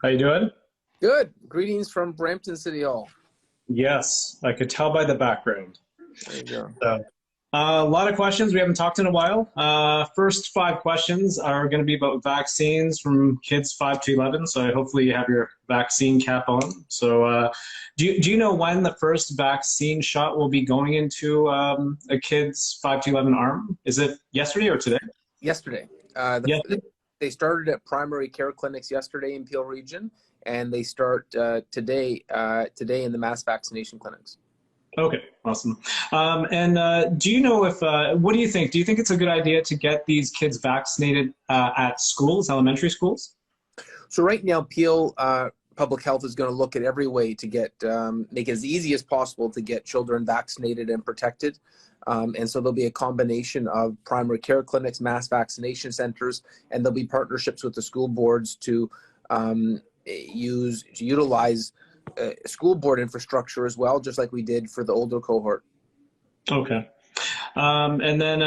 How you doing? Good. Greetings from Brampton City Hall. Yes, I could tell by the background. There you go. So, a lot of questions. We haven't talked in a while. First five questions are going to be about vaccines from kids 5 to 11. So hopefully you have your vaccine cap on. So do you know when the first vaccine shot will be going into a kid's 5 to 11 arm? Is it yesterday or today? Yesterday. Yesterday? They started at primary care clinics yesterday in Peel Region, and they start today in the mass vaccination clinics. Okay, awesome. And do you know if, what do you think? Do you think it's a good idea to get these kids vaccinated at schools, elementary schools? So right now, Peel Public Health is going to look at every way to make it as easy as possible to get children vaccinated and protected. And so there'll be a combination of primary care clinics, mass vaccination centers, and there'll be partnerships with the school boards to utilize school board infrastructure as well, just like we did for the older cohort. Okay. And then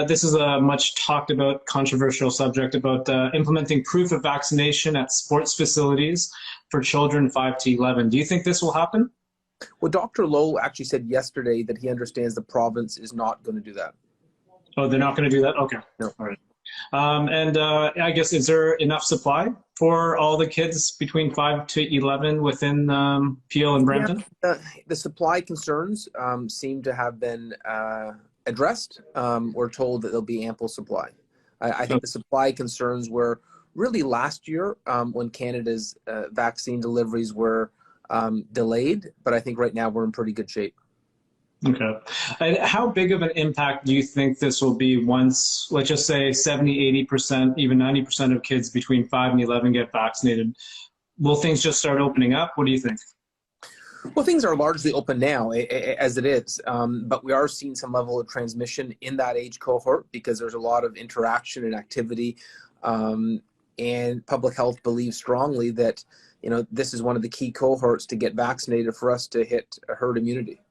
this is a much talked about controversial subject about implementing proof of vaccination at sports facilities for children 5 to 11. Do you think this will happen? Well, Dr. Lowe actually said yesterday that he understands the province is not going to do that. Oh, they're not going to do that? Okay. No. All right. And I guess, is there enough supply for all the kids between 5 to 11 within Peel and Brampton? Yeah, the supply concerns seem to have been addressed. We're told that there'll be ample supply. I think the supply concerns were really last year when Canada's vaccine deliveries were delayed, but I think right now we're in pretty good shape. Okay. And how big of an impact do you think this will be once, let's just say 70, 80%, even 90% of kids between 5 and 11 get vaccinated? Will things just start opening up? What do you think? Well, things are largely open now as it is, but we are seeing some level of transmission in that age cohort because there's a lot of interaction and activity, and public health believes strongly that this is one of the key cohorts to get vaccinated for us to hit herd immunity.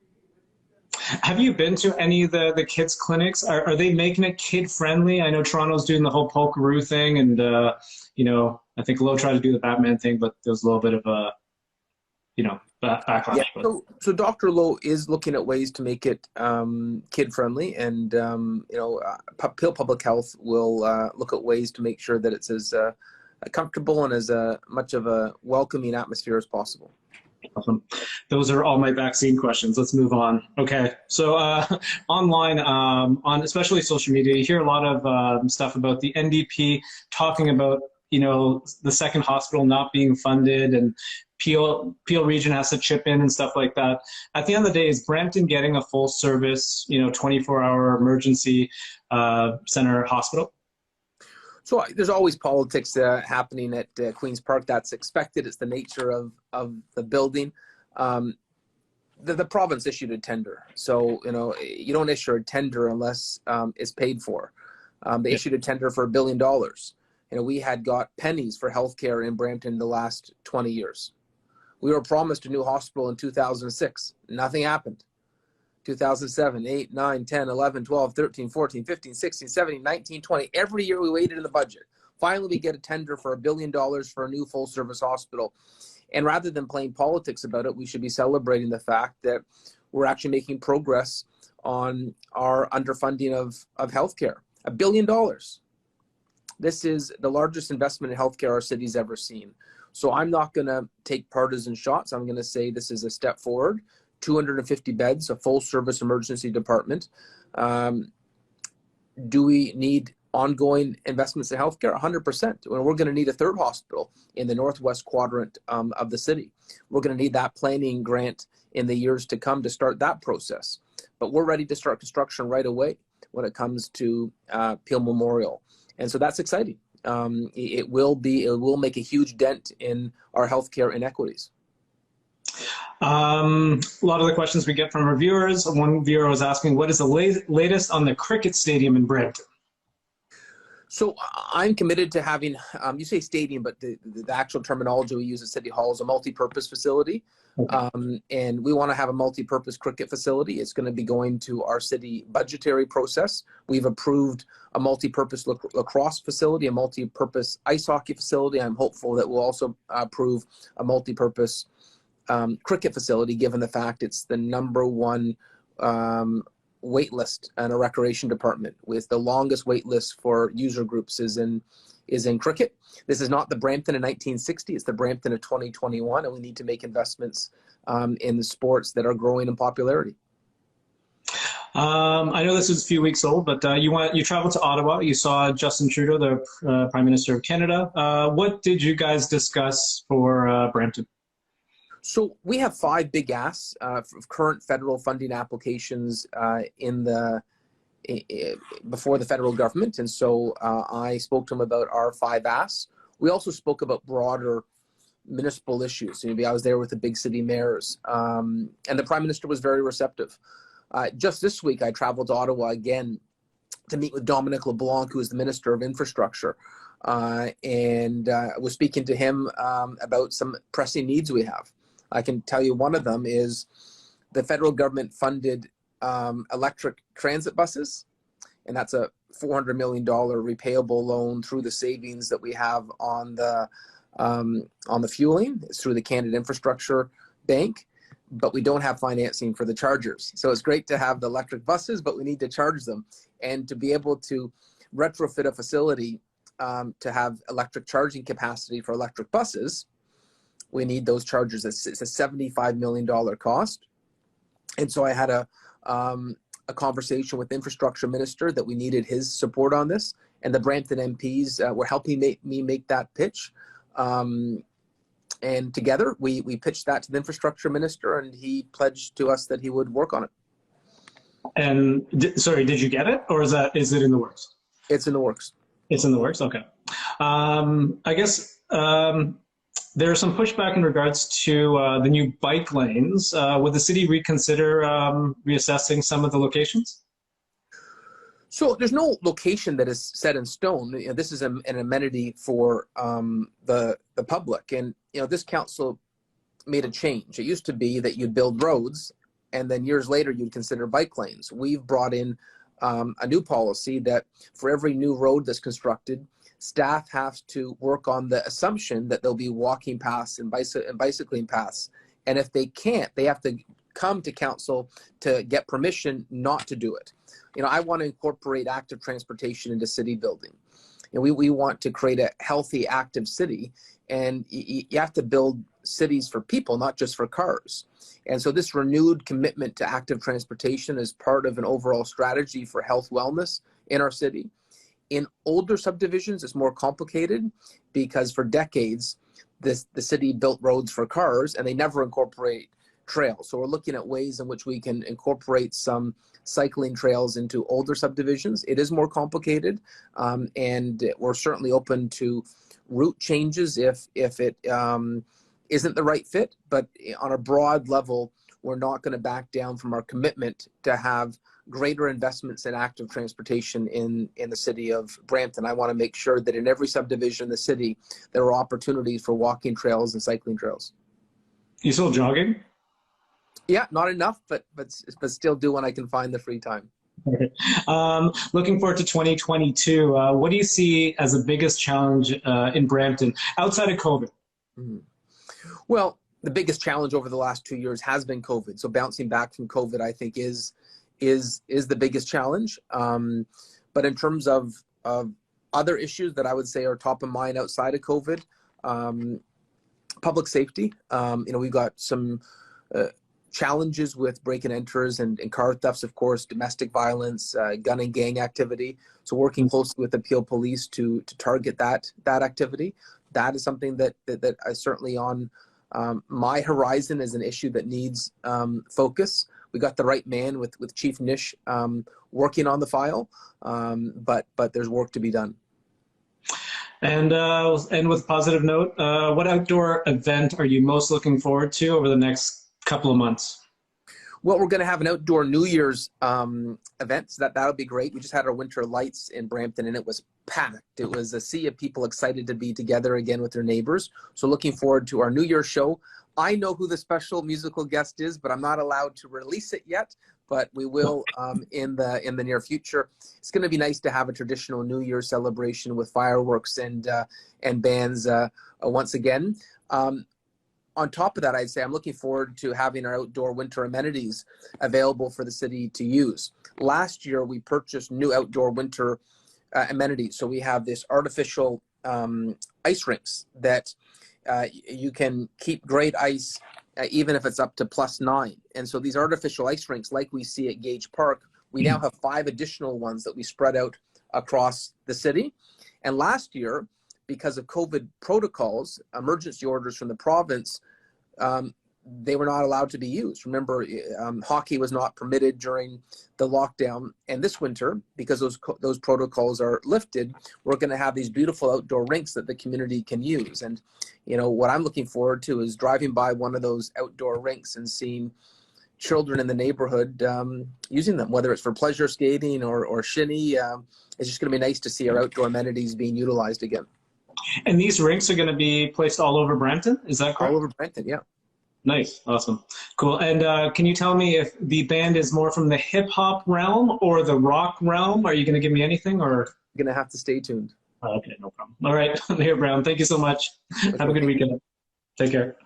Have you been to any of the kids' clinics? Are they making it kid-friendly? I know Toronto's doing the whole Polkaroo thing, and, I think Lowe tried to do the Batman thing, but there was a little bit of a, backlash. Yeah, so Dr. Lowe is looking at ways to make it kid-friendly, and, Peel Public Health will look at ways to make sure that it's as comfortable and as much of a welcoming atmosphere as possible. Awesome. Those are all my vaccine questions. Let's move on. Okay. So online, on especially social media, you hear a lot of stuff about the NDP talking about, the second hospital not being funded and Peel Region has to chip in and stuff like that. At the end of the day, is Brampton getting a full service, 24-hour emergency center hospital? So there's always politics happening at Queen's Park. That's expected. It's the nature of the building. The province issued a tender. So, you don't issue a tender unless it's paid for. They issued a tender for $1 billion. We had got pennies for healthcare in Brampton the last 20 years. We were promised a new hospital in 2006. Nothing happened. 2007, 8, 9, 10, 11, 12, 13, 14, 15, 16, 17, 19, 20. Every year we waited in the budget. Finally, we get a tender for $1 billion for a new full-service hospital. And rather than playing politics about it, we should be celebrating the fact that we're actually making progress on our underfunding of healthcare. $1 billion. This is the largest investment in healthcare our city's ever seen. So I'm not going to take partisan shots. I'm going to say this is a step forward. 250 beds, a full-service emergency department. Do we need ongoing investments in healthcare? 100%. We're going to need a third hospital in the northwest quadrant of the city. We're going to need that planning grant in the years to come to start that process. But we're ready to start construction right away when it comes to Peel Memorial. And so that's exciting. It will make a huge dent in our healthcare inequities. A lot of the questions we get from our viewers. One viewer was asking, what is the latest on the cricket stadium in Brampton? So I'm committed to having, you say stadium, but the actual terminology we use at City Hall is a multi-purpose facility. Okay. And we want to have a multi-purpose cricket facility. It's going to be going to our city budgetary process. We've approved a multi-purpose lacrosse facility, a multi-purpose ice hockey facility. I'm hopeful that we'll also approve a multi-purpose cricket facility, given the fact it's the #1 wait list in a recreation department, with the longest wait list for user groups is in cricket. This is not the Brampton in 1960, it's the Brampton of 2021, and we need to make investments in the sports that are growing in popularity. I know this is a few weeks old, but you traveled to Ottawa. You saw Justin Trudeau, the Prime Minister of Canada. What did you guys discuss for Brampton? So we have 5 big asks of current federal funding applications before the federal government, and so I spoke to him about our 5 asks. We also spoke about broader municipal issues. Maybe I was there with the big city mayors, and the Prime Minister was very receptive. Just this week, I traveled to Ottawa again to meet with Dominic LeBlanc, who is the Minister of Infrastructure, and was speaking to him about some pressing needs we have. I can tell you one of them is the federal government funded electric transit buses, and that's a $400 million repayable loan through the savings that we have on the fueling. It's through the Canada Infrastructure Bank, but we don't have financing for the chargers. So it's great to have the electric buses, but we need to charge them. And to be able to retrofit a facility to have electric charging capacity for electric buses, we need those chargers. It's a $75 million cost. And so I had a conversation with the infrastructure minister that we needed his support on this. And the Brampton MPs were helping me make that pitch. And together we pitched that to the infrastructure minister, and he pledged to us that he would work on it. And sorry, did you get it, or is it in the works? It's in the works. It's in the works. Okay. I guess there's some pushback in regards to the new bike lanes. Would the city reconsider reassessing some of the locations? So there's no location that is set in stone. You know, this is an amenity for the public, and this council made a change. It used to be that you'd build roads, and then years later you'd consider bike lanes. We've brought in a new policy that for every new road that's constructed, staff have to work on the assumption that there'll be walking paths and bicycling paths. And if they can't, they have to come to council to get permission not to do it. I want to incorporate active transportation into city building. And we want to create a healthy, active city. And you have to build cities for people, not just for cars. And so this renewed commitment to active transportation is part of an overall strategy for health wellness in our city. In older subdivisions, it's more complicated because for decades, the city built roads for cars and they never incorporate trails. So we're looking at ways in which we can incorporate some cycling trails into older subdivisions. It is more complicated, and we're certainly open to route changes if it isn't the right fit. But on a broad level, we're not going to back down from our commitment to have greater investments in active transportation in the city of Brampton. I want to make sure that in every subdivision in the city, there are opportunities for walking trails and cycling trails. You still jogging? Yeah, not enough, but still do when I can find the free time. Okay. Looking forward to 2022. What do you see as the biggest challenge in Brampton outside of COVID? Mm-hmm. Well, the biggest challenge over the last 2 years has been COVID. So bouncing back from COVID, I think, is the biggest challenge. But in terms of other issues that I would say are top of mind outside of COVID, public safety. We've got some challenges with break and enters and car thefts, of course, domestic violence, gun and gang activity. So working closely with the Peel Police to target that activity. That is something that is certainly on my horizon as an issue that needs focus. We got the right man with Chief Nish working on the file, but there's work to be done. And with a positive note, what outdoor event are you most looking forward to over the next couple of months? Well, we're going to have an outdoor New Year's event, so that'll be great. We just had our winter lights in Brampton, and it was packed. It was a sea of people excited to be together again with their neighbors. So looking forward to our New Year's show. I know who the special musical guest is, but I'm not allowed to release it yet. But we will in the near future. It's going to be nice to have a traditional New Year's celebration with fireworks and bands once again. On top of that, I'd say I'm looking forward to having our outdoor winter amenities available for the city to use. Last year, we purchased new outdoor winter amenities. So we have this artificial ice rinks that you can keep great ice even if it's up to +9. And so these artificial ice rinks, like we see at Gage Park, we now have 5 additional ones that we spread out across the city. And last year, because of COVID protocols, emergency orders from the province, they were not allowed to be used. Remember, hockey was not permitted during the lockdown. And this winter, because those protocols are lifted, we're going to have these beautiful outdoor rinks that the community can use. And, you know, what I'm looking forward to is driving by one of those outdoor rinks and seeing children in the neighborhood using them, whether it's for pleasure skating or shinny. It's just going to be nice to see our outdoor amenities being utilized again. And these rinks are going to be placed all over Brampton, is that correct? All over Brampton, yeah. Nice, awesome, cool. And can you tell me if the band is more from the hip hop realm or the rock realm? Are you going to give me anything, or? You're going to have to stay tuned. Oh, okay, no problem. All right, Mayor Brown, thank you so much. Have a good weekend. Take care.